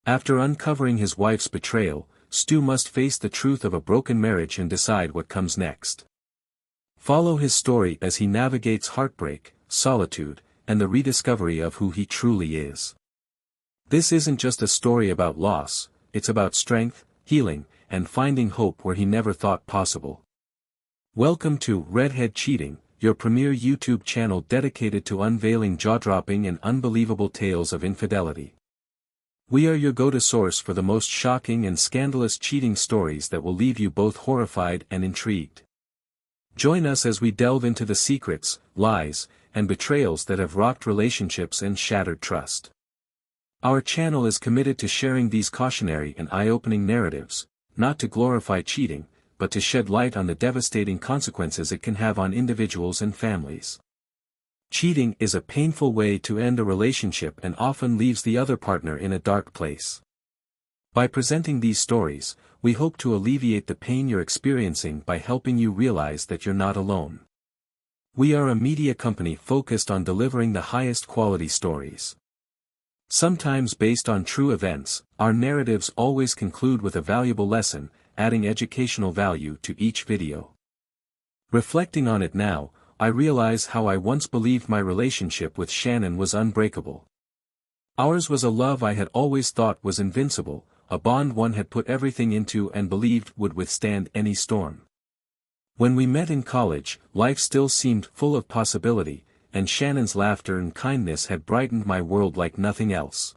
After uncovering his wife's betrayal, Stu must face the truth of a broken marriage and decide what comes next. Follow his story as he navigates heartbreak, solitude, and the rediscovery of who he truly is. This isn't just a story about loss, it's about strength, healing, and finding hope where he never thought possible. Welcome to RedHead Cheating, your premier YouTube channel dedicated to unveiling jaw-dropping and unbelievable tales of infidelity. We are your go-to source for the most shocking and scandalous cheating stories that will leave you both horrified and intrigued. Join us as we delve into the secrets, lies, and betrayals that have rocked relationships and shattered trust. Our channel is committed to sharing these cautionary and eye-opening narratives, not to glorify cheating, but to shed light on the devastating consequences it can have on individuals and families. Cheating is a painful way to end a relationship and often leaves the other partner in a dark place. By presenting these stories, we hope to alleviate the pain you're experiencing by helping you realize that you're not alone. We are a media company focused on delivering the highest quality stories. Sometimes based on true events, our narratives always conclude with a valuable lesson, adding educational value to each video. Reflecting on it now, I realize how I once believed my relationship with Shannon was unbreakable. Ours was a love I had always thought was invincible, a bond one had put everything into and believed would withstand any storm. When we met in college, life still seemed full of possibility, and Shannon's laughter and kindness had brightened my world like nothing else.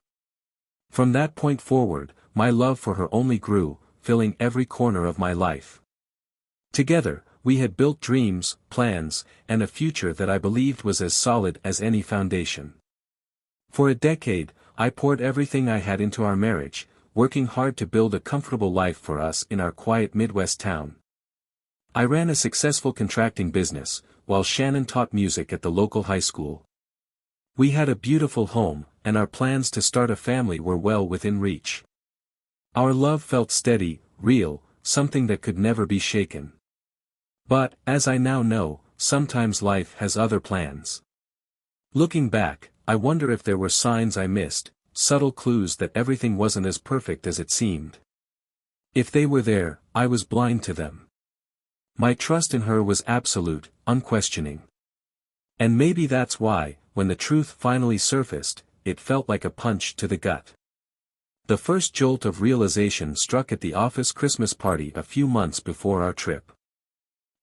From that point forward, my love for her only grew, filling every corner of my life. Together, we had built dreams, plans, and a future that I believed was as solid as any foundation. For a decade, I poured everything I had into our marriage, working hard to build a comfortable life for us in our quiet Midwest town. I ran a successful contracting business, while Shannon taught music at the local high school. We had a beautiful home, and our plans to start a family were well within reach. Our love felt steady, real, something that could never be shaken. But, as I now know, sometimes life has other plans. Looking back, I wonder if there were signs I missed, subtle clues that everything wasn't as perfect as it seemed. If they were there, I was blind to them. My trust in her was absolute, unquestioning. And maybe that's why, when the truth finally surfaced, it felt like a punch to the gut. The first jolt of realization struck at the office Christmas party a few months before our trip.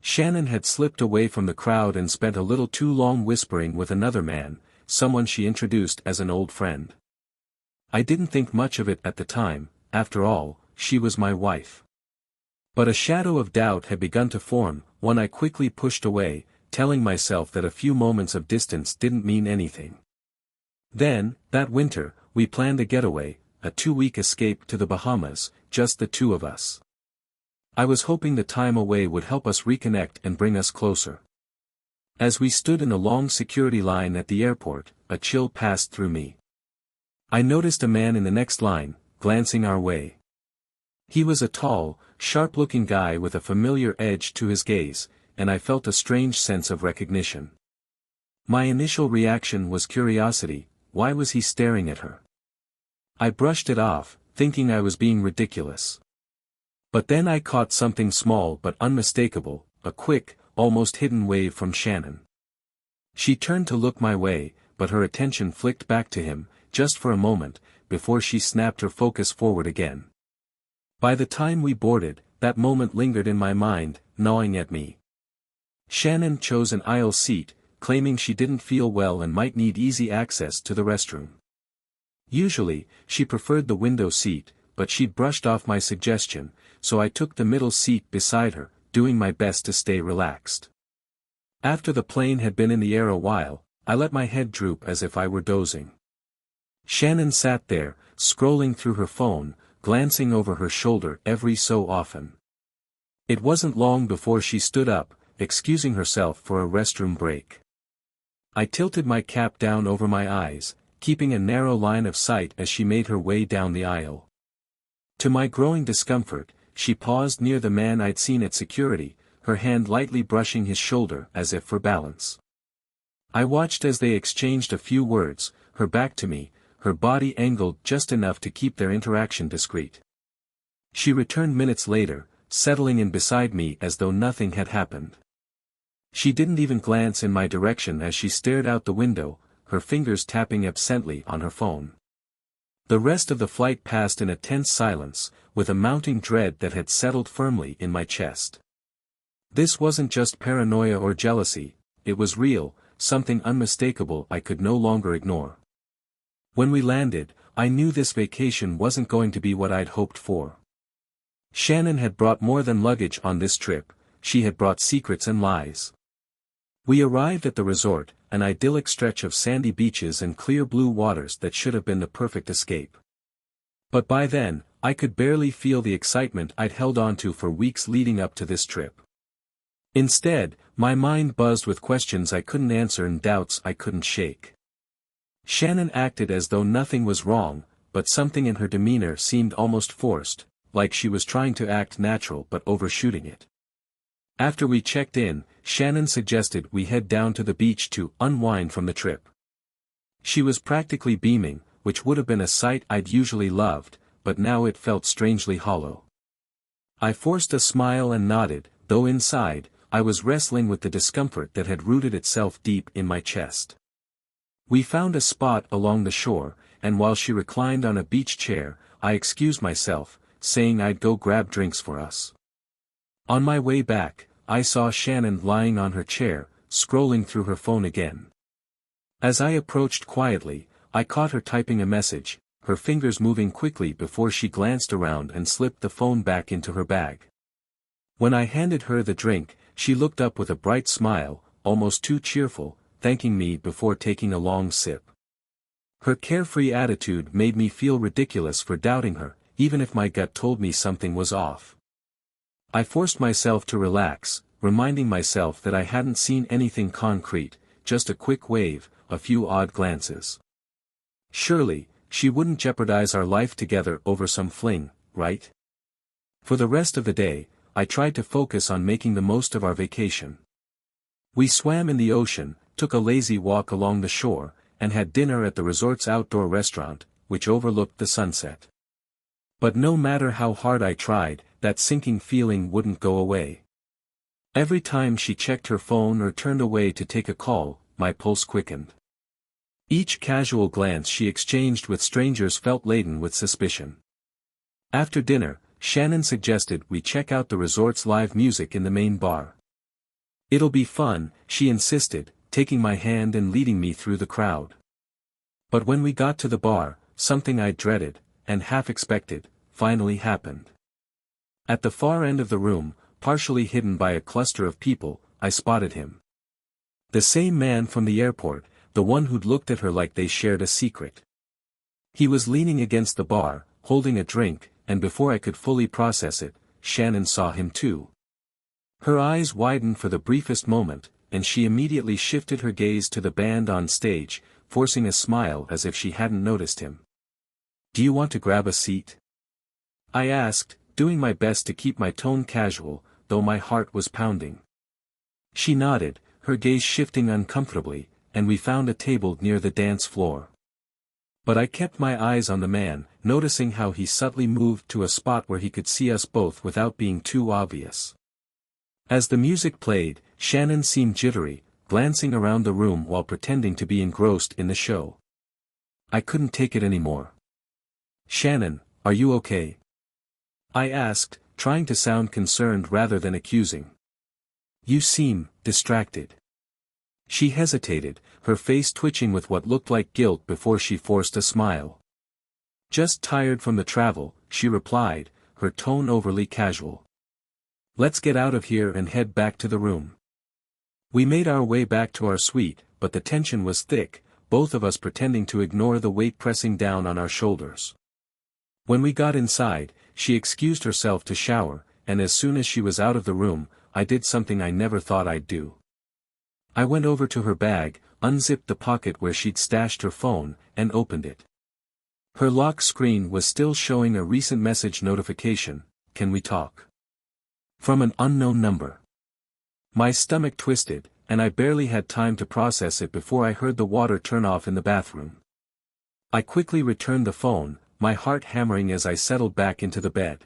Shannon had slipped away from the crowd and spent a little too long whispering with another man, someone she introduced as an old friend. I didn't think much of it at the time, after all, she was my wife. But a shadow of doubt had begun to form, one I quickly pushed away, telling myself that a few moments of distance didn't mean anything. Then, that winter, we planned a getaway, a 2-week escape to the Bahamas, just the two of us. I was hoping the time away would help us reconnect and bring us closer. As we stood in a long security line at the airport, a chill passed through me. I noticed a man in the next line, glancing our way. He was a tall, sharp-looking guy with a familiar edge to his gaze, and I felt a strange sense of recognition. My initial reaction was curiosity. Why was he staring at her? I brushed it off, thinking I was being ridiculous. But then I caught something small but unmistakable, a quick, almost hidden wave from Shannon. She turned to look my way, but her attention flicked back to him, just for a moment, before she snapped her focus forward again. By the time we boarded, that moment lingered in my mind, gnawing at me. Shannon chose an aisle seat, claiming she didn't feel well and might need easy access to the restroom. Usually, she preferred the window seat, but she'd brushed off my suggestion, so I took the middle seat beside her, doing my best to stay relaxed. After the plane had been in the air a while, I let my head droop as if I were dozing. Shannon sat there, scrolling through her phone, glancing over her shoulder every so often. It wasn't long before she stood up, excusing herself for a restroom break. I tilted my cap down over my eyes, keeping a narrow line of sight as she made her way down the aisle. To my growing discomfort, she paused near the man I'd seen at security, her hand lightly brushing his shoulder as if for balance. I watched as they exchanged a few words, her back to me, her body angled just enough to keep their interaction discreet. She returned minutes later, settling in beside me as though nothing had happened. She didn't even glance in my direction as she stared out the window, her fingers tapping absently on her phone. The rest of the flight passed in a tense silence, with a mounting dread that had settled firmly in my chest. This wasn't just paranoia or jealousy, it was real, something unmistakable I could no longer ignore. When we landed, I knew this vacation wasn't going to be what I'd hoped for. Shannon had brought more than luggage on this trip, she had brought secrets and lies. We arrived at the resort, an idyllic stretch of sandy beaches and clear blue waters that should have been the perfect escape. But by then, I could barely feel the excitement I'd held onto for weeks leading up to this trip. Instead, my mind buzzed with questions I couldn't answer and doubts I couldn't shake. Shannon acted as though nothing was wrong, but something in her demeanor seemed almost forced, like she was trying to act natural but overshooting it. After we checked in, Shannon suggested we head down to the beach to unwind from the trip. She was practically beaming, which would have been a sight I'd usually loved, but now it felt strangely hollow. I forced a smile and nodded, though inside, I was wrestling with the discomfort that had rooted itself deep in my chest. We found a spot along the shore, and while she reclined on a beach chair, I excused myself, saying I'd go grab drinks for us. On my way back, I saw Shannon lying on her chair, scrolling through her phone again. As I approached quietly, I caught her typing a message, her fingers moving quickly before she glanced around and slipped the phone back into her bag. When I handed her the drink, she looked up with a bright smile, almost too cheerful, thanking me before taking a long sip. Her carefree attitude made me feel ridiculous for doubting her, even if my gut told me something was off. I forced myself to relax, reminding myself that I hadn't seen anything concrete, just a quick wave, a few odd glances. Surely, she wouldn't jeopardize our life together over some fling, right? For the rest of the day, I tried to focus on making the most of our vacation. We swam in the ocean, took a lazy walk along the shore, and had dinner at the resort's outdoor restaurant, which overlooked the sunset. But no matter how hard I tried, that sinking feeling wouldn't go away. Every time she checked her phone or turned away to take a call, my pulse quickened. Each casual glance she exchanged with strangers felt laden with suspicion. After dinner, Shannon suggested we check out the resort's live music in the main bar. It'll be fun, she insisted, taking my hand and leading me through the crowd. But when we got to the bar, something I dreaded, and half expected, finally happened. At the far end of the room, partially hidden by a cluster of people, I spotted him. The same man from the airport, the one who'd looked at her like they shared a secret. He was leaning against the bar, holding a drink, and before I could fully process it, Shannon saw him too. Her eyes widened for the briefest moment, and she immediately shifted her gaze to the band on stage, forcing a smile as if she hadn't noticed him. "Do you want to grab a seat?" I asked, doing my best to keep my tone casual, though my heart was pounding. She nodded, her gaze shifting uncomfortably, and we found a table near the dance floor. But I kept my eyes on the man, noticing how he subtly moved to a spot where he could see us both without being too obvious. As the music played, Shannon seemed jittery, glancing around the room while pretending to be engrossed in the show. I couldn't take it anymore. "Shannon, are you okay?" I asked, trying to sound concerned rather than accusing. "You seem distracted." She hesitated, her face twitching with what looked like guilt before she forced a smile. "Just tired from the travel," she replied, her tone overly casual. "Let's get out of here and head back to the room." We made our way back to our suite, but the tension was thick, both of us pretending to ignore the weight pressing down on our shoulders. When we got inside, she excused herself to shower, and as soon as she was out of the room, I did something I never thought I'd do. I went over to her bag, unzipped the pocket where she'd stashed her phone, and opened it. Her lock screen was still showing a recent message notification, "Can we talk?" From an unknown number. My stomach twisted, and I barely had time to process it before I heard the water turn off in the bathroom. I quickly returned the phone, my heart hammering as I settled back into the bed.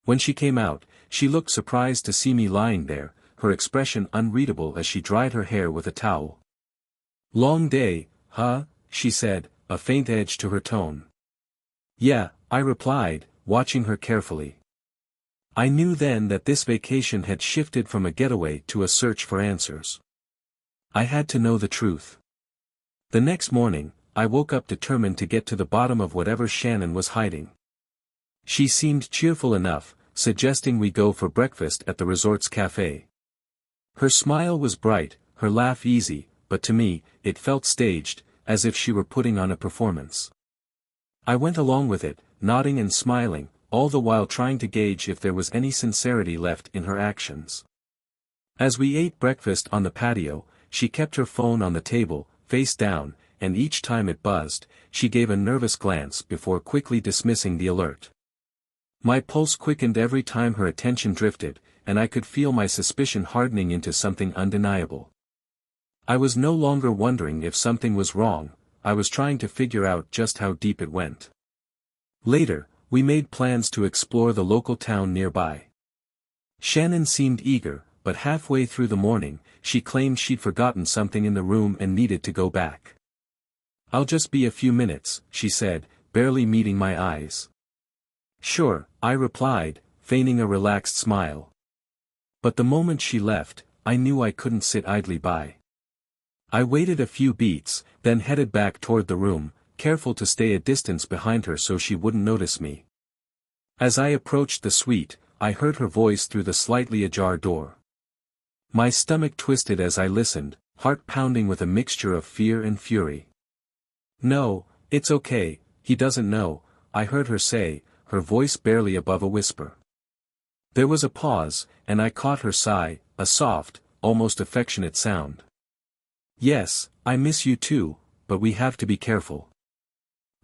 When she came out, she looked surprised to see me lying there, her expression unreadable as she dried her hair with a towel. "Long day, huh?" she said, a faint edge to her tone. "Yeah," I replied, watching her carefully. I knew then that this vacation had shifted from a getaway to a search for answers. I had to know the truth. The next morning, I woke up determined to get to the bottom of whatever Shannon was hiding. She seemed cheerful enough, suggesting we go for breakfast at the resort's cafe. Her smile was bright, her laugh easy, but to me, it felt staged, as if she were putting on a performance. I went along with it, nodding and smiling, all the while trying to gauge if there was any sincerity left in her actions. As we ate breakfast on the patio, she kept her phone on the table, face down, and each time it buzzed, she gave a nervous glance before quickly dismissing the alert. My pulse quickened every time her attention drifted, and I could feel my suspicion hardening into something undeniable. I was no longer wondering if something was wrong, I was trying to figure out just how deep it went. Later, we made plans to explore the local town nearby. Shannon seemed eager, but halfway through the morning, she claimed she'd forgotten something in the room and needed to go back. "I'll just be a few minutes," she said, barely meeting my eyes. "Sure," I replied, feigning a relaxed smile. But the moment she left, I knew I couldn't sit idly by. I waited a few beats, then headed back toward the room, careful to stay a distance behind her so she wouldn't notice me. As I approached the suite, I heard her voice through the slightly ajar door. My stomach twisted as I listened, heart pounding with a mixture of fear and fury. "No, it's okay, he doesn't know," I heard her say, her voice barely above a whisper. There was a pause, and I caught her sigh, a soft, almost affectionate sound. "Yes, I miss you too, but we have to be careful."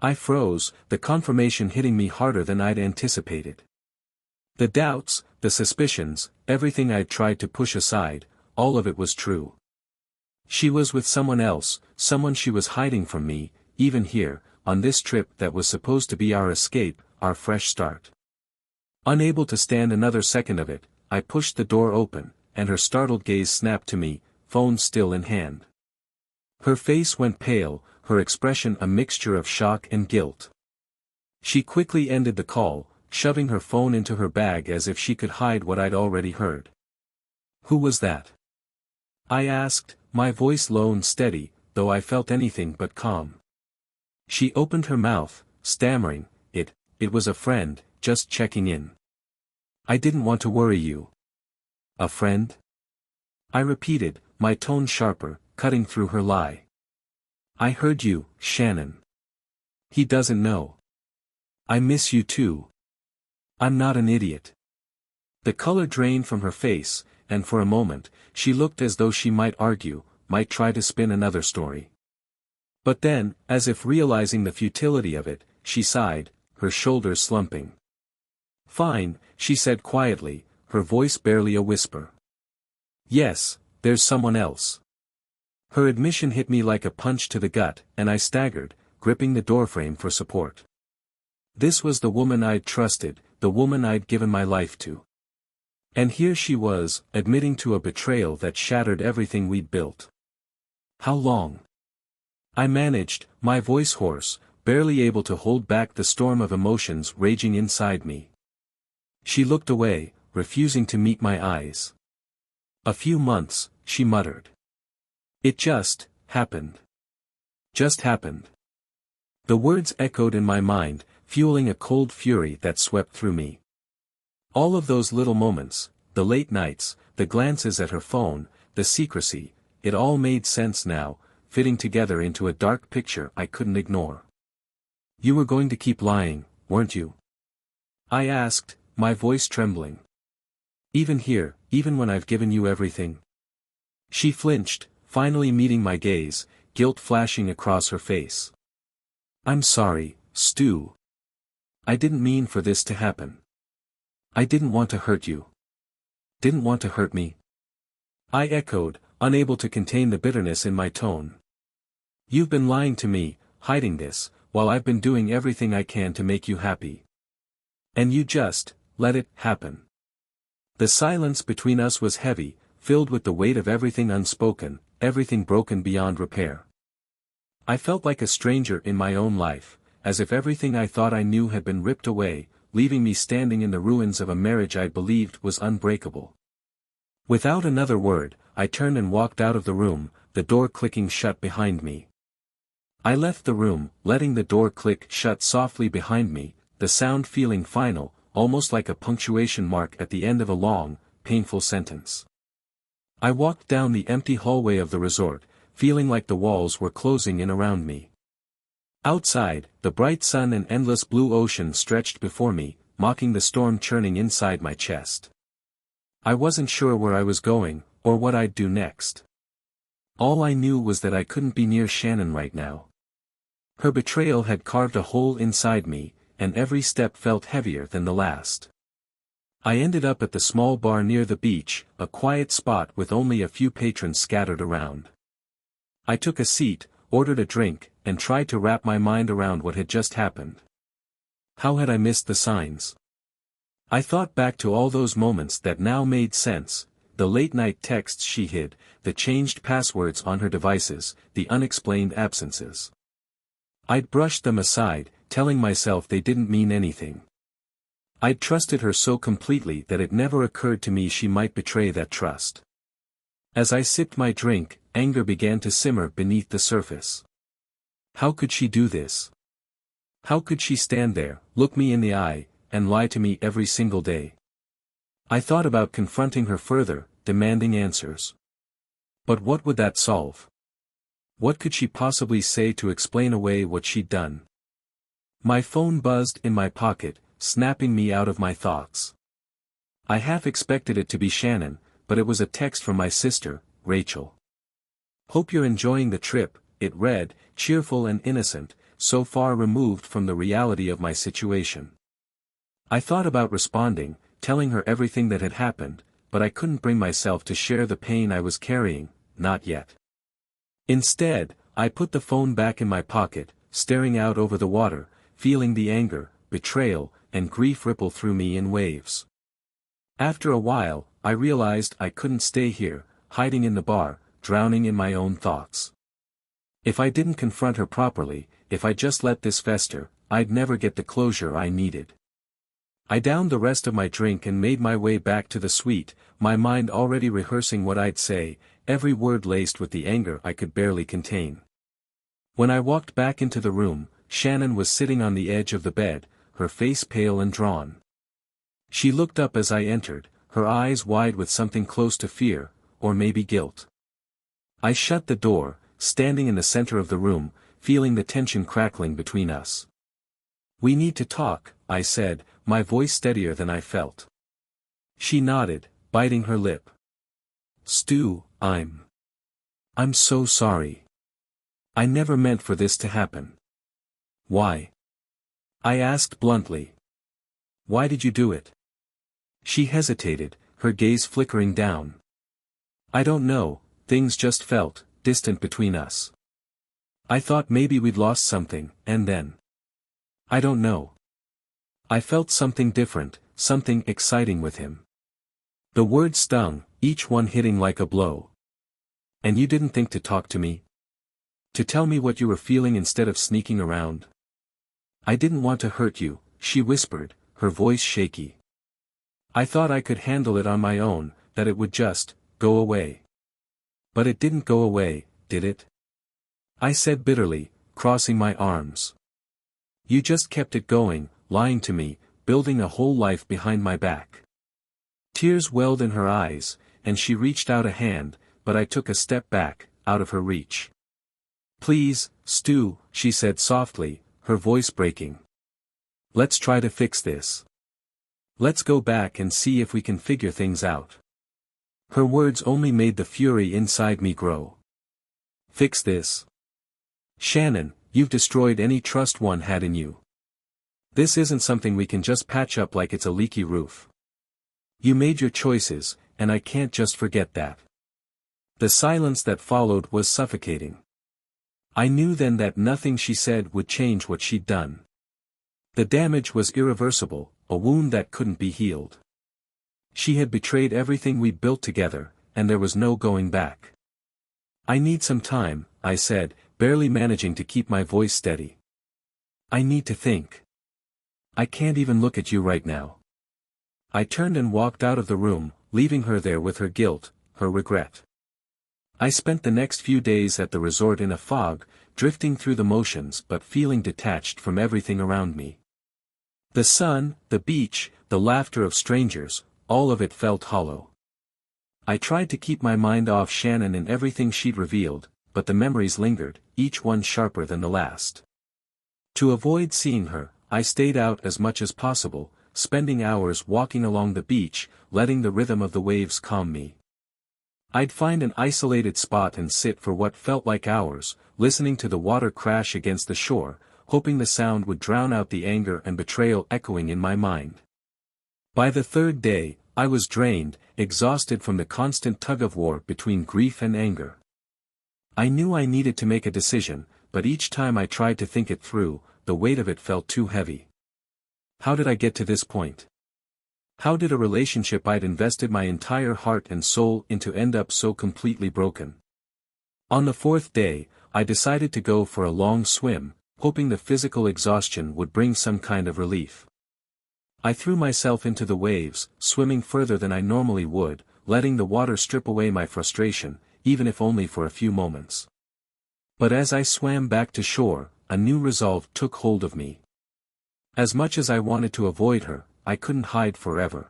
I froze, the confirmation hitting me harder than I'd anticipated. The doubts, the suspicions, everything I'd tried to push aside, all of it was true. She was with someone else, someone she was hiding from me, even here, on this trip that was supposed to be our escape, our fresh start. Unable to stand another second of it, I pushed the door open, and her startled gaze snapped to me, phone still in hand. Her face went pale, her expression a mixture of shock and guilt. She quickly ended the call, shoving her phone into her bag as if she could hide what I'd already heard. "Who was that?" I asked, my voice low and steady, though I felt anything but calm. She opened her mouth, stammering, It was a friend, just checking in. I didn't want to worry you." "A friend?" I repeated, my tone sharper, cutting through her lie. "I heard you, Shannon. He doesn't know. I miss you too. I'm not an idiot." The color drained from her face, and for a moment, she looked as though she might argue, might try to spin another story. But then, as if realizing the futility of it, she sighed, her shoulders slumping. "Fine," she said quietly, her voice barely a whisper. "Yes, there's someone else." Her admission hit me like a punch to the gut, and I staggered, gripping the doorframe for support. This was the woman I'd trusted, the woman I'd given my life to. And here she was, admitting to a betrayal that shattered everything we'd built. How long? I managed, my voice hoarse, barely able to hold back the storm of emotions raging inside me. She looked away, refusing to meet my eyes. "A few months," she muttered. "It just happened. Just happened." The words echoed in my mind, fueling a cold fury that swept through me. All of those little moments, the late nights, the glances at her phone, the secrecy, it all made sense now, fitting together into a dark picture I couldn't ignore. "You were going to keep lying, weren't you?" I asked, my voice trembling. "Even here, even when I've given you everything?" She flinched, finally meeting my gaze, guilt flashing across her face. "I'm sorry, Stu. I didn't mean for this to happen. I didn't want to hurt you." "Didn't want to hurt me?" I echoed, unable to contain the bitterness in my tone. "You've been lying to me, hiding this, while I've been doing everything I can to make you happy. And you just let it happen. The silence between us was heavy, filled with the weight of everything unspoken, everything broken beyond repair. I felt like a stranger in my own life, as if everything I thought I knew had been ripped away, leaving me standing in the ruins of a marriage I believed was unbreakable. Without another word, I turned and walked out of the room, the door clicking shut behind me. I left the room, letting the door click shut softly behind me, the sound feeling final, almost like a punctuation mark at the end of a long, painful sentence. I walked down the empty hallway of the resort, feeling like the walls were closing in around me. Outside, the bright sun and endless blue ocean stretched before me, mocking the storm churning inside my chest. I wasn't sure where I was going, or what I'd do next. All I knew was that I couldn't be near Shannon right now. Her betrayal had carved a hole inside me, and every step felt heavier than the last. I ended up at the small bar near the beach, a quiet spot with only a few patrons scattered around. I took a seat, ordered a drink, and tried to wrap my mind around what had just happened. How had I missed the signs? I thought back to all those moments that now made sense, the late-night texts she hid, the changed passwords on her devices, the unexplained absences. I'd brushed them aside, telling myself they didn't mean anything. I'd trusted her so completely that it never occurred to me she might betray that trust. As I sipped my drink, anger began to simmer beneath the surface. How could she do this? How could she stand there, look me in the eye, and lie to me every single day? I thought about confronting her further, demanding answers. But what would that solve? What could she possibly say to explain away what she'd done? My phone buzzed in my pocket, snapping me out of my thoughts. I half expected it to be Shannon, but it was a text from my sister, Rachel. "Hope you're enjoying the trip," it read, cheerful and innocent, so far removed from the reality of my situation. I thought about responding, telling her everything that had happened, but I couldn't bring myself to share the pain I was carrying, not yet. Instead, I put the phone back in my pocket, staring out over the water, feeling the anger, betrayal, and grief ripple through me in waves. After a while, I realized I couldn't stay here, hiding in the bar, drowning in my own thoughts. If I didn't confront her properly, if I just let this fester, I'd never get the closure I needed. I downed the rest of my drink and made my way back to the suite, my mind already rehearsing what I'd say, every word laced with the anger I could barely contain. When I walked back into the room, Shannon was sitting on the edge of the bed, her face pale and drawn. She looked up as I entered, her eyes wide with something close to fear, or maybe guilt. I shut the door, standing in the center of the room, feeling the tension crackling between us. "We need to talk," I said, my voice steadier than I felt. She nodded, biting her lip. "Stu, I'm so sorry. I never meant for this to happen." "Why?" I asked bluntly. "Why did you do it?" She hesitated, her gaze flickering down. "I don't know, things just felt distant between us. I thought maybe we'd lost something, and then. I don't know. I felt something different, something exciting with him." The words stung, each one hitting like a blow. "And you didn't think to talk to me? To tell me what you were feeling instead of sneaking around?" "I didn't want to hurt you," she whispered, her voice shaky. "I thought I could handle it on my own, that it would just go away." "But it didn't go away, did it?" I said bitterly, crossing my arms. "You just kept it going, lying to me, building a whole life behind my back." Tears welled in her eyes, and she reached out a hand, but I took a step back, out of her reach. "Please, Stu," she said softly, her voice breaking. "Let's try to fix this. Let's go back and see if we can figure things out." Her words only made the fury inside me grow. "Fix this? Shannon, you've destroyed any trust one had in you. This isn't something we can just patch up like it's a leaky roof. You made your choices, and I can't just forget that." The silence that followed was suffocating. I knew then that nothing she said would change what she'd done. The damage was irreversible, a wound that couldn't be healed. She had betrayed everything we built together, and there was no going back. I need some time, I said, barely managing to keep my voice steady. I need to think. I can't even look at you right now. I turned and walked out of the room, leaving her there with her guilt, her regret. I spent the next few days at the resort in a fog, drifting through the motions but feeling detached from everything around me. The sun, the beach, the laughter of strangers, all of it felt hollow. I tried to keep my mind off Shannon and everything she'd revealed, but the memories lingered, each one sharper than the last. To avoid seeing her, I stayed out as much as possible, spending hours walking along the beach, letting the rhythm of the waves calm me. I'd find an isolated spot and sit for what felt like hours, listening to the water crash against the shore, hoping the sound would drown out the anger and betrayal echoing in my mind. By the third day, I was drained, exhausted from the constant tug-of-war between grief and anger. I knew I needed to make a decision, but each time I tried to think it through, the weight of it felt too heavy. How did I get to this point? How did a relationship I'd invested my entire heart and soul into end up so completely broken? On the fourth day, I decided to go for a long swim, hoping the physical exhaustion would bring some kind of relief. I threw myself into the waves, swimming further than I normally would, letting the water strip away my frustration, even if only for a few moments. But as I swam back to shore, a new resolve took hold of me. As much as I wanted to avoid her, I couldn't hide forever.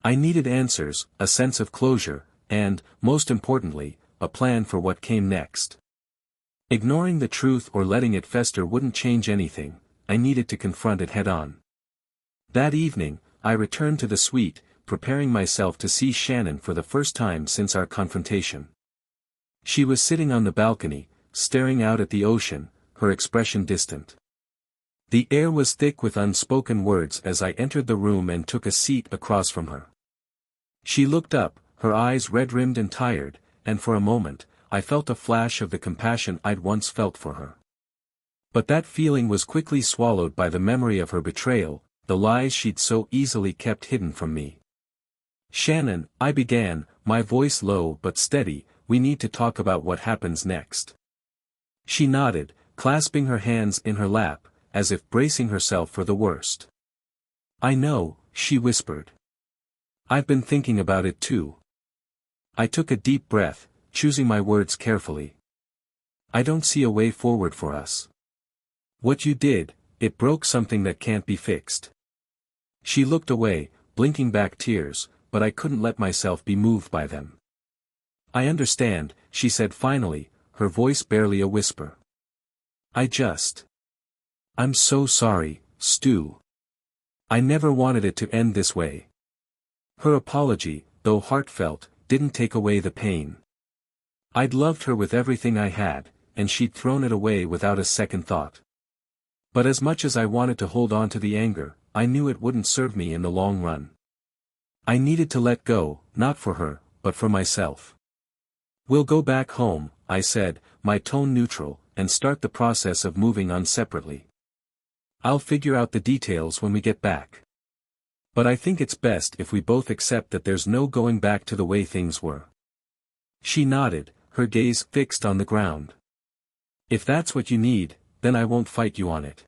I needed answers, a sense of closure, and, most importantly, a plan for what came next. Ignoring the truth or letting it fester wouldn't change anything, I needed to confront it head-on. That evening, I returned to the suite, preparing myself to see Shannon for the first time since our confrontation. She was sitting on the balcony, staring out at the ocean, her expression distant. The air was thick with unspoken words as I entered the room and took a seat across from her. She looked up, her eyes red-rimmed and tired, and for a moment, I felt a flash of the compassion I'd once felt for her. But that feeling was quickly swallowed by the memory of her betrayal, the lies she'd so easily kept hidden from me. "Shannon," I began, my voice low but steady, "we need to talk about what happens next." She nodded, clasping her hands in her lap, as if bracing herself for the worst. "I know," she whispered. "I've been thinking about it too." I took a deep breath, choosing my words carefully. "I don't see a way forward for us. What you did, it broke something that can't be fixed." She looked away, blinking back tears, but I couldn't let myself be moved by them. "I understand," she said finally, her voice barely a whisper. I'm so sorry, Stu. I never wanted it to end this way." Her apology, though heartfelt, didn't take away the pain. I'd loved her with everything I had, and she'd thrown it away without a second thought. But as much as I wanted to hold on to the anger, I knew it wouldn't serve me in the long run. I needed to let go, not for her, but for myself. "We'll go back home," I said, my tone neutral, "and start the process of moving on separately. I'll figure out the details when we get back. But I think it's best if we both accept that there's no going back to the way things were." She nodded, her gaze fixed on the ground. "If that's what you need, then I won't fight you on it."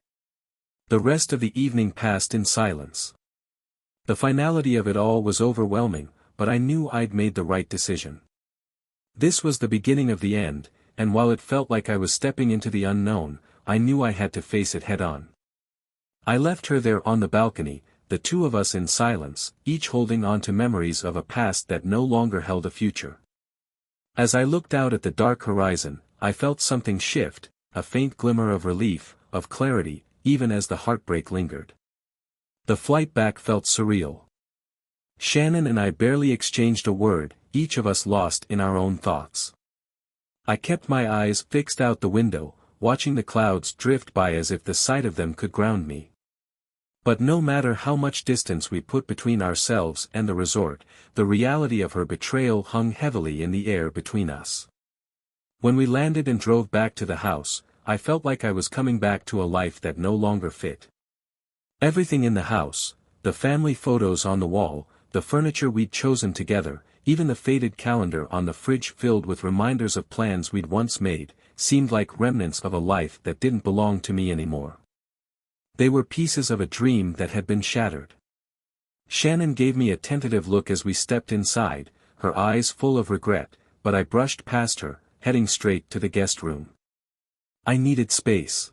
The rest of the evening passed in silence. The finality of it all was overwhelming, but I knew I'd made the right decision. This was the beginning of the end, and while it felt like I was stepping into the unknown, I knew I had to face it head-on. I left her there on the balcony, the two of us in silence, each holding on to memories of a past that no longer held a future. As I looked out at the dark horizon, I felt something shift, a faint glimmer of relief, of clarity, even as the heartbreak lingered. The flight back felt surreal. Shannon and I barely exchanged a word, each of us lost in our own thoughts. I kept my eyes fixed out the window, watching the clouds drift by as if the sight of them could ground me. But no matter how much distance we put between ourselves and the resort, the reality of her betrayal hung heavily in the air between us. When we landed and drove back to the house, I felt like I was coming back to a life that no longer fit. Everything in the house, the family photos on the wall, the furniture we'd chosen together, even the faded calendar on the fridge filled with reminders of plans we'd once made, seemed like remnants of a life that didn't belong to me anymore. They were pieces of a dream that had been shattered. Shannon gave me a tentative look as we stepped inside, her eyes full of regret, but I brushed past her, heading straight to the guest room. I needed space.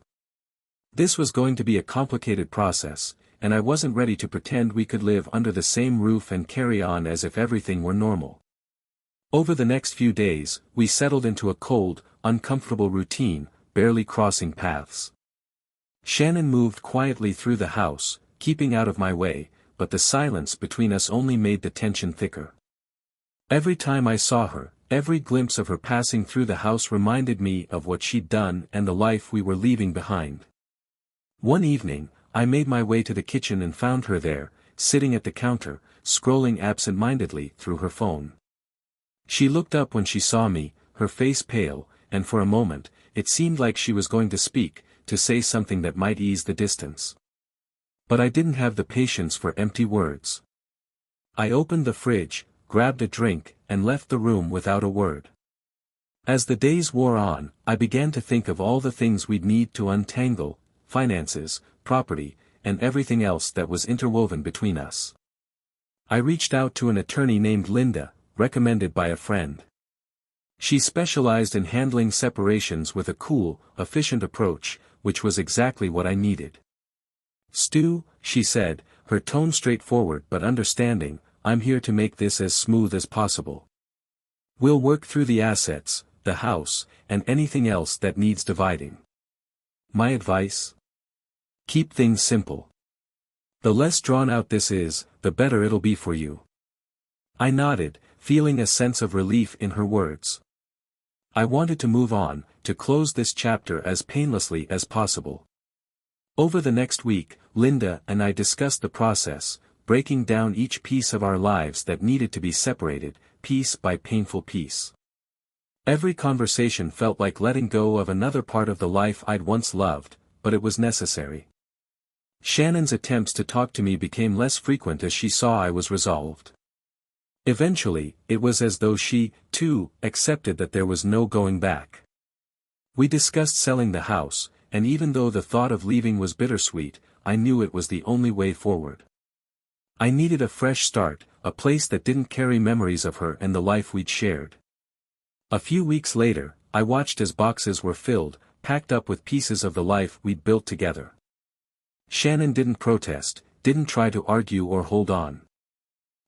This was going to be a complicated process, and I wasn't ready to pretend we could live under the same roof and carry on as if everything were normal. Over the next few days, we settled into a cold, uncomfortable routine, barely crossing paths. Shannon moved quietly through the house, keeping out of my way, but the silence between us only made the tension thicker. Every time I saw her, every glimpse of her passing through the house reminded me of what she'd done and the life we were leaving behind. One evening, I made my way to the kitchen and found her there, sitting at the counter, scrolling absent-mindedly through her phone. She looked up when she saw me, her face pale, and for a moment, it seemed like she was going to speak, to say something that might ease the distance. But I didn't have the patience for empty words. I opened the fridge, grabbed a drink, and left the room without a word. As the days wore on, I began to think of all the things we'd need to untangle: finances, property, and everything else that was interwoven between us. I reached out to an attorney named Linda, recommended by a friend. She specialized in handling separations with a cool, efficient approach, which was exactly what I needed. "Stu," she said, her tone straightforward but understanding, "I'm here to make this as smooth as possible. We'll work through the assets, the house, and anything else that needs dividing. My advice? Keep things simple. The less drawn out this is, the better it'll be for you." I nodded, feeling a sense of relief in her words. I wanted to move on, to close this chapter as painlessly as possible. Over the next week, Linda and I discussed the process, breaking down each piece of our lives that needed to be separated, piece by painful piece. Every conversation felt like letting go of another part of the life I'd once loved, but it was necessary. Shannon's attempts to talk to me became less frequent as she saw I was resolved. Eventually, it was as though she, too, accepted that there was no going back. We discussed selling the house, and even though the thought of leaving was bittersweet, I knew it was the only way forward. I needed a fresh start, a place that didn't carry memories of her and the life we'd shared. A few weeks later, I watched as boxes were filled, packed up with pieces of the life we'd built together. Shannon didn't protest, didn't try to argue or hold on.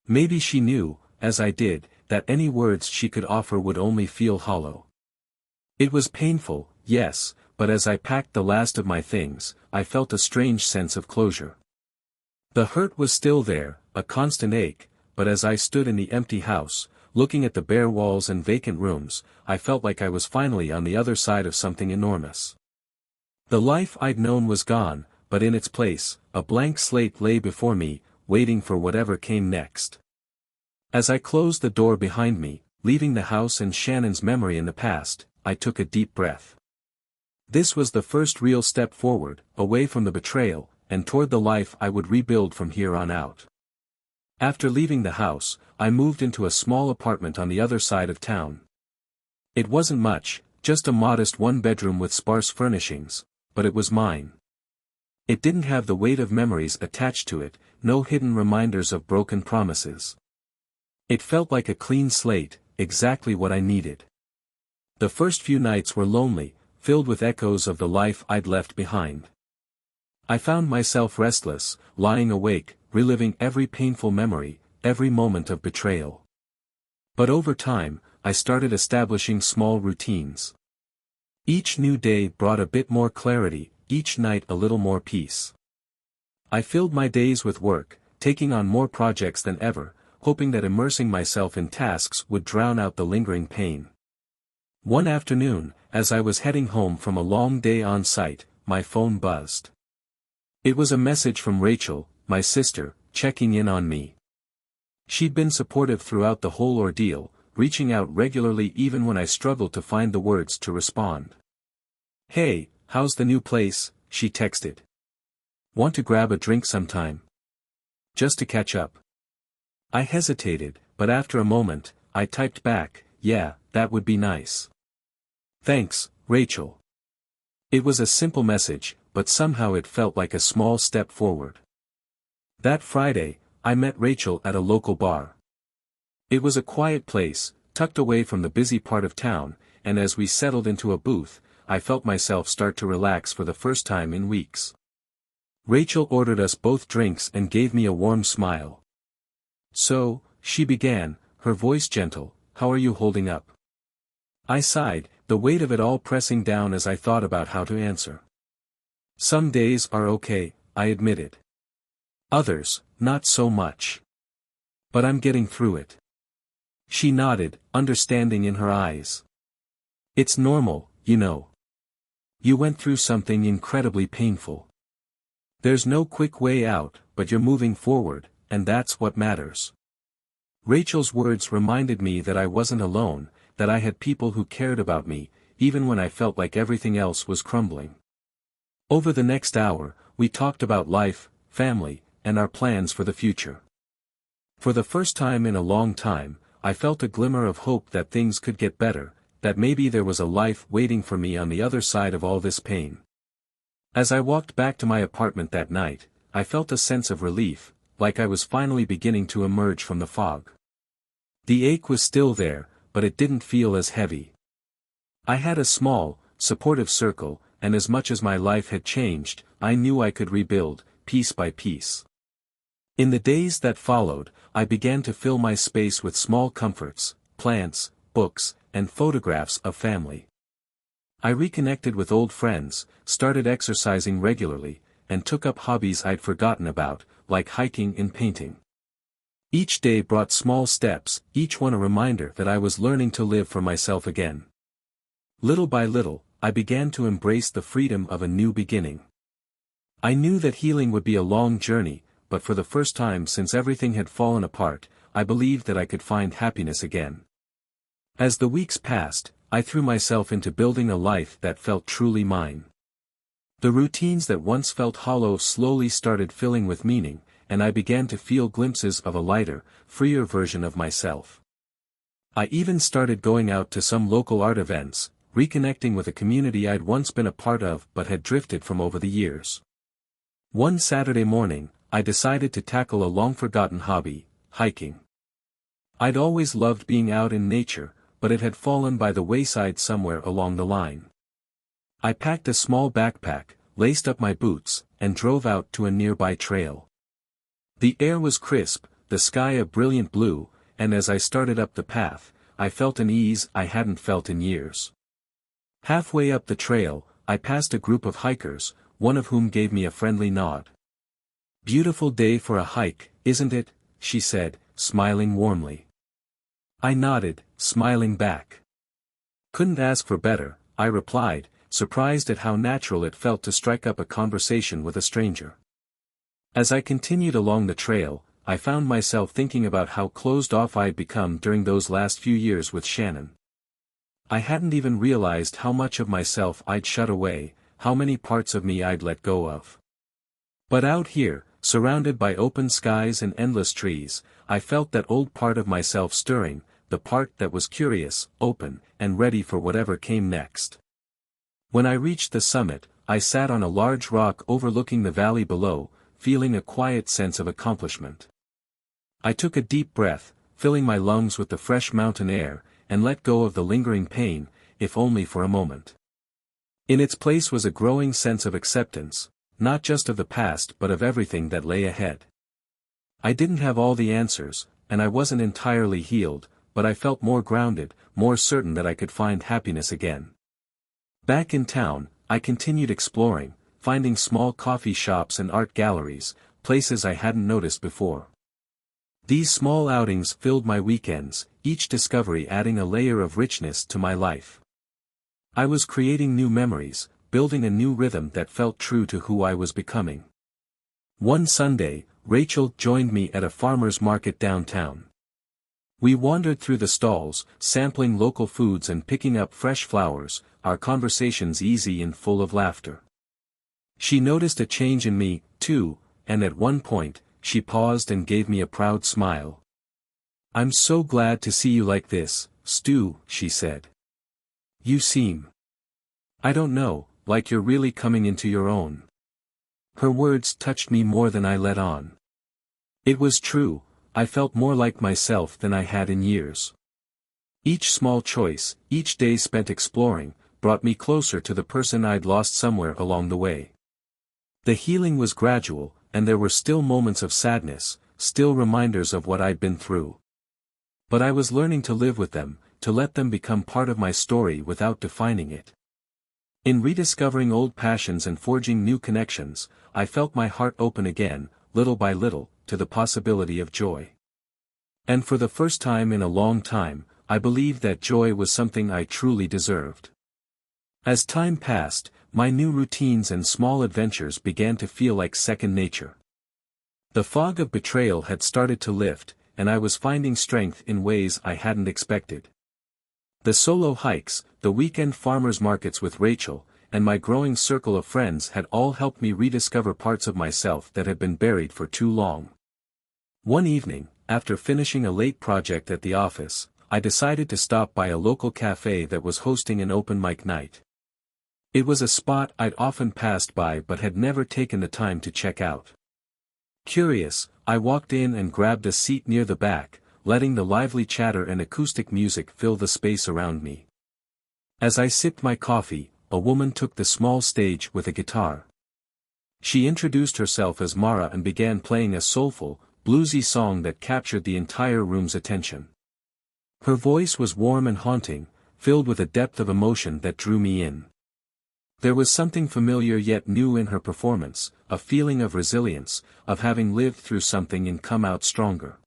Maybe she knew, as I did, that any words she could offer would only feel hollow. It was painful, yes, but as I packed the last of my things, I felt a strange sense of closure. The hurt was still there, a constant ache, but as I stood in the empty house, looking at the bare walls and vacant rooms, I felt like I was finally on the other side of something enormous. The life I'd known was gone, but in its place, a blank slate lay before me, waiting for whatever came next. As I closed the door behind me, leaving the house and Shannon's memory in the past, I took a deep breath. This was the first real step forward, away from the betrayal, and toward the life I would rebuild from here on out. After leaving the house, I moved into a small apartment on the other side of town. It wasn't much, just a modest one-bedroom with sparse furnishings, but it was mine. It didn't have the weight of memories attached to it, no hidden reminders of broken promises. It felt like a clean slate, exactly what I needed. The first few nights were lonely, filled with echoes of the life I'd left behind. I found myself restless, lying awake, reliving every painful memory, every moment of betrayal. But over time, I started establishing small routines. Each new day brought a bit more clarity, each night a little more peace. I filled my days with work, taking on more projects than ever, hoping that immersing myself in tasks would drown out the lingering pain. One afternoon, as I was heading home from a long day on site, my phone buzzed. It was a message from Rachel, my sister, checking in on me. She'd been supportive throughout the whole ordeal, reaching out regularly even when I struggled to find the words to respond. "Hey, how's the new place?" she texted. "Want to grab a drink sometime? Just to catch up." I hesitated, but after a moment, I typed back, "Yeah, that would be nice. Thanks, Rachel." It was a simple message, but somehow it felt like a small step forward. That Friday, I met Rachel at a local bar. It was a quiet place, tucked away from the busy part of town, and as we settled into a booth, I felt myself start to relax for the first time in weeks. Rachel ordered us both drinks and gave me a warm smile. "So," she began, her voice gentle, "how are you holding up?" I sighed, the weight of it all pressing down as I thought about how to answer. "Some days are okay," I admitted. "Others, not so much. But I'm getting through it." She nodded, understanding in her eyes. "It's normal, you know. You went through something incredibly painful. There's no quick way out, but you're moving forward, and that's what matters." Rachel's words reminded me that I wasn't alone, that I had people who cared about me, even when I felt like everything else was crumbling. Over the next hour, we talked about life, family, and our plans for the future. For the first time in a long time, I felt a glimmer of hope that things could get better, that maybe there was a life waiting for me on the other side of all this pain. As I walked back to my apartment that night, I felt a sense of relief, like I was finally beginning to emerge from the fog. The ache was still there, but it didn't feel as heavy. I had a small, supportive circle, and as much as my life had changed, I knew I could rebuild, piece by piece. In the days that followed, I began to fill my space with small comforts, plants, books, and photographs of family. I reconnected with old friends, started exercising regularly, and took up hobbies I'd forgotten about, like hiking and painting. Each day brought small steps, each one a reminder that I was learning to live for myself again. Little by little, I began to embrace the freedom of a new beginning. I knew that healing would be a long journey, but for the first time since everything had fallen apart, I believed that I could find happiness again. As the weeks passed, I threw myself into building a life that felt truly mine. The routines that once felt hollow slowly started filling with meaning, and I began to feel glimpses of a lighter, freer version of myself. I even started going out to some local art events, reconnecting with a community I'd once been a part of but had drifted from over the years. One Saturday morning, I decided to tackle a long-forgotten hobby, hiking. I'd always loved being out in nature, but it had fallen by the wayside somewhere along the line. I packed a small backpack, laced up my boots, and drove out to a nearby trail. The air was crisp, the sky a brilliant blue, and as I started up the path, I felt an ease I hadn't felt in years. Halfway up the trail, I passed a group of hikers, one of whom gave me a friendly nod. "Beautiful day for a hike, isn't it?" she said, smiling warmly. I nodded, smiling back. "Couldn't ask for better," I replied, surprised at how natural it felt to strike up a conversation with a stranger. As I continued along the trail, I found myself thinking about how closed off I'd become during those last few years with Shannon. I hadn't even realized how much of myself I'd shut away, how many parts of me I'd let go of. But out here, surrounded by open skies and endless trees, I felt that old part of myself stirring, the part that was curious, open, and ready for whatever came next. When I reached the summit, I sat on a large rock overlooking the valley below, feeling a quiet sense of accomplishment. I took a deep breath, filling my lungs with the fresh mountain air, and let go of the lingering pain, if only for a moment. In its place was a growing sense of acceptance, not just of the past but of everything that lay ahead. I didn't have all the answers, and I wasn't entirely healed, but I felt more grounded, more certain that I could find happiness again. Back in town, I continued exploring, finding small coffee shops and art galleries, places I hadn't noticed before. These small outings filled my weekends, each discovery adding a layer of richness to my life. I was creating new memories, building a new rhythm that felt true to who I was becoming. One Sunday, Rachel joined me at a farmer's market downtown. We wandered through the stalls, sampling local foods and picking up fresh flowers, our conversations easy and full of laughter. She noticed a change in me, too, and at one point, she paused and gave me a proud smile. "I'm so glad to see you like this, Stu," she said. "You seem, I don't know, like you're really coming into your own." Her words touched me more than I let on. It was true, I felt more like myself than I had in years. Each small choice, each day spent exploring, brought me closer to the person I'd lost somewhere along the way. The healing was gradual, and there were still moments of sadness, still reminders of what I'd been through. But I was learning to live with them, to let them become part of my story without defining it. In rediscovering old passions and forging new connections, I felt my heart open again, little by little, to the possibility of joy. And for the first time in a long time, I believed that joy was something I truly deserved. As time passed, my new routines and small adventures began to feel like second nature. The fog of betrayal had started to lift, and I was finding strength in ways I hadn't expected. The solo hikes, the weekend farmers markets with Rachel, and my growing circle of friends had all helped me rediscover parts of myself that had been buried for too long. One evening, after finishing a late project at the office, I decided to stop by a local cafe that was hosting an open mic night. It was a spot I'd often passed by but had never taken the time to check out. Curious, I walked in and grabbed a seat near the back, letting the lively chatter and acoustic music fill the space around me. As I sipped my coffee, a woman took the small stage with a guitar. She introduced herself as Mara and began playing a soulful, bluesy song that captured the entire room's attention. Her voice was warm and haunting, filled with a depth of emotion that drew me in. There was something familiar yet new in her performance, a feeling of resilience, of having lived through something and come out stronger.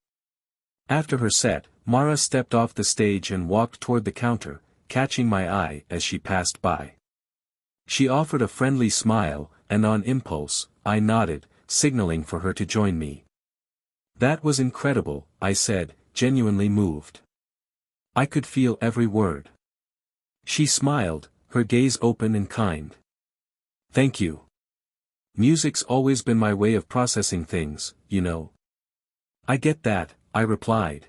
After her set, Mara stepped off the stage and walked toward the counter, catching my eye as she passed by. She offered a friendly smile, and on impulse, I nodded, signaling for her to join me. "That was incredible," I said, genuinely moved. I could feel every word. She smiled, her gaze open and kind. "Thank you. Music's always been my way of processing things, you know." "I get that," I replied.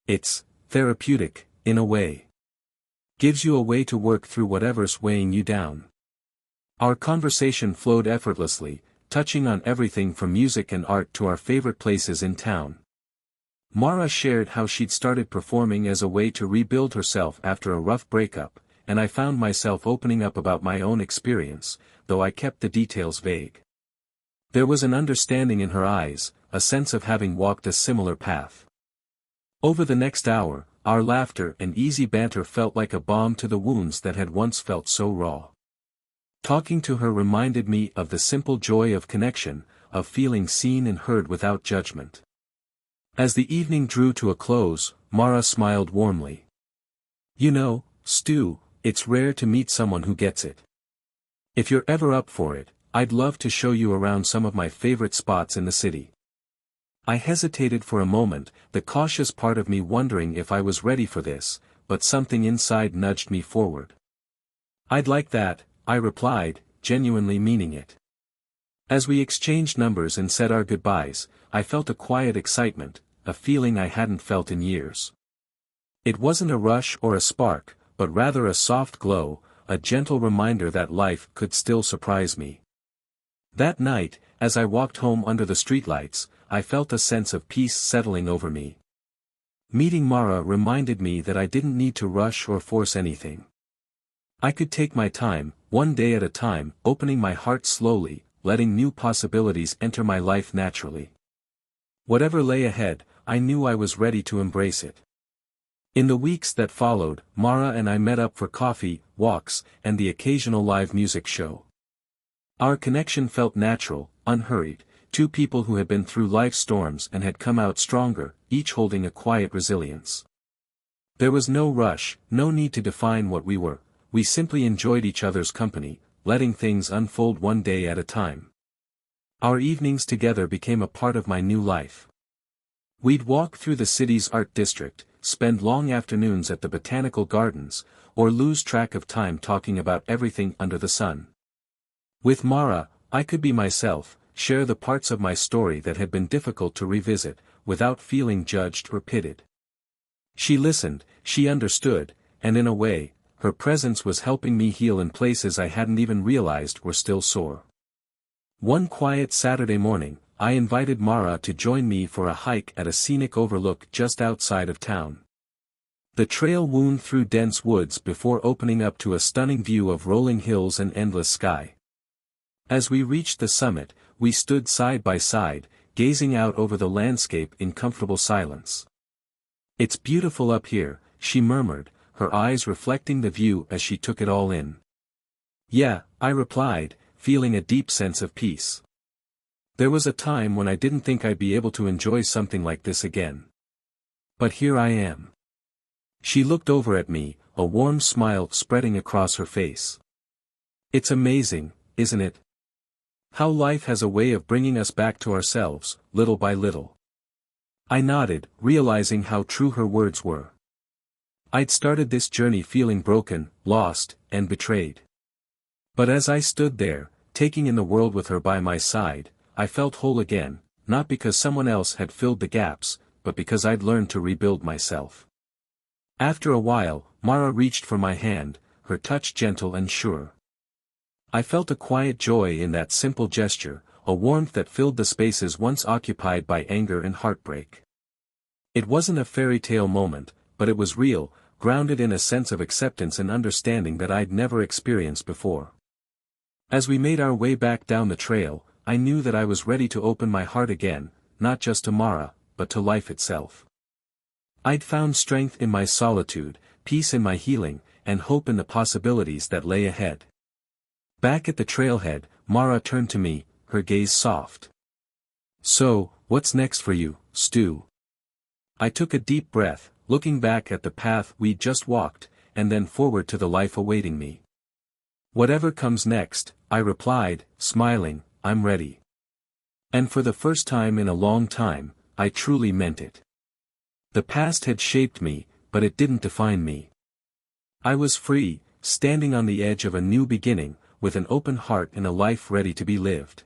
"It's therapeutic, in a way. Gives you a way to work through whatever's weighing you down." Our conversation flowed effortlessly, touching on everything from music and art to our favorite places in town. Mara shared how she'd started performing as a way to rebuild herself after a rough breakup, and I found myself opening up about my own experience, though I kept the details vague. There was an understanding in her eyes, a sense of having walked a similar path. Over the next hour, our laughter and easy banter felt like a balm to the wounds that had once felt so raw. Talking to her reminded me of the simple joy of connection, of feeling seen and heard without judgment. As the evening drew to a close, Mara smiled warmly. "You know, Stu, it's rare to meet someone who gets it. If you're ever up for it, I'd love to show you around some of my favorite spots in the city." I hesitated for a moment, the cautious part of me wondering if I was ready for this, but something inside nudged me forward. "I'd like that," I replied, genuinely meaning it. As we exchanged numbers and said our goodbyes, I felt a quiet excitement, a feeling I hadn't felt in years. It wasn't a rush or a spark, but rather a soft glow, a gentle reminder that life could still surprise me. That night, as I walked home under the streetlights, I felt a sense of peace settling over me. Meeting Mara reminded me that I didn't need to rush or force anything. I could take my time, one day at a time, opening my heart slowly, letting new possibilities enter my life naturally. Whatever lay ahead, I knew I was ready to embrace it. In the weeks that followed, Mara and I met up for coffee, walks, and the occasional live music show. Our connection felt natural, unhurried, two people who had been through life's storms and had come out stronger, each holding a quiet resilience. There was no rush, no need to define what we were, we simply enjoyed each other's company, letting things unfold one day at a time. Our evenings together became a part of my new life. We'd walk through the city's art district, spend long afternoons at the botanical gardens, or lose track of time talking about everything under the sun. With Mara, I could be myself, share the parts of my story that had been difficult to revisit, without feeling judged or pitied. She listened, she understood, and in a way, her presence was helping me heal in places I hadn't even realized were still sore. One quiet Saturday morning, I invited Mara to join me for a hike at a scenic overlook just outside of town. The trail wound through dense woods before opening up to a stunning view of rolling hills and endless sky. As we reached the summit, we stood side by side, gazing out over the landscape in comfortable silence. "It's beautiful up here," she murmured, her eyes reflecting the view as she took it all in. "Yeah," I replied, feeling a deep sense of peace. There was a time when I didn't think I'd be able to enjoy something like this again. But here I am. She looked over at me, a warm smile spreading across her face. "It's amazing, isn't it? How life has a way of bringing us back to ourselves, little by little." I nodded, realizing how true her words were. I'd started this journey feeling broken, lost, and betrayed. But as I stood there, taking in the world with her by my side, I felt whole again, not because someone else had filled the gaps, but because I'd learned to rebuild myself. After a while, Mara reached for my hand, her touch gentle and sure. I felt a quiet joy in that simple gesture, a warmth that filled the spaces once occupied by anger and heartbreak. It wasn't a fairy tale moment, but it was real, grounded in a sense of acceptance and understanding that I'd never experienced before. As we made our way back down the trail, I knew that I was ready to open my heart again, not just to Mara, but to life itself. I'd found strength in my solitude, peace in my healing, and hope in the possibilities that lay ahead. Back at the trailhead, Mara turned to me, her gaze soft. "So, what's next for you, Stu?" I took a deep breath, looking back at the path we'd just walked, and then forward to the life awaiting me. "Whatever comes next," I replied, smiling, "I'm ready." And for the first time in a long time, I truly meant it. The past had shaped me, but it didn't define me. I was free, standing on the edge of a new beginning, with an open heart and a life ready to be lived.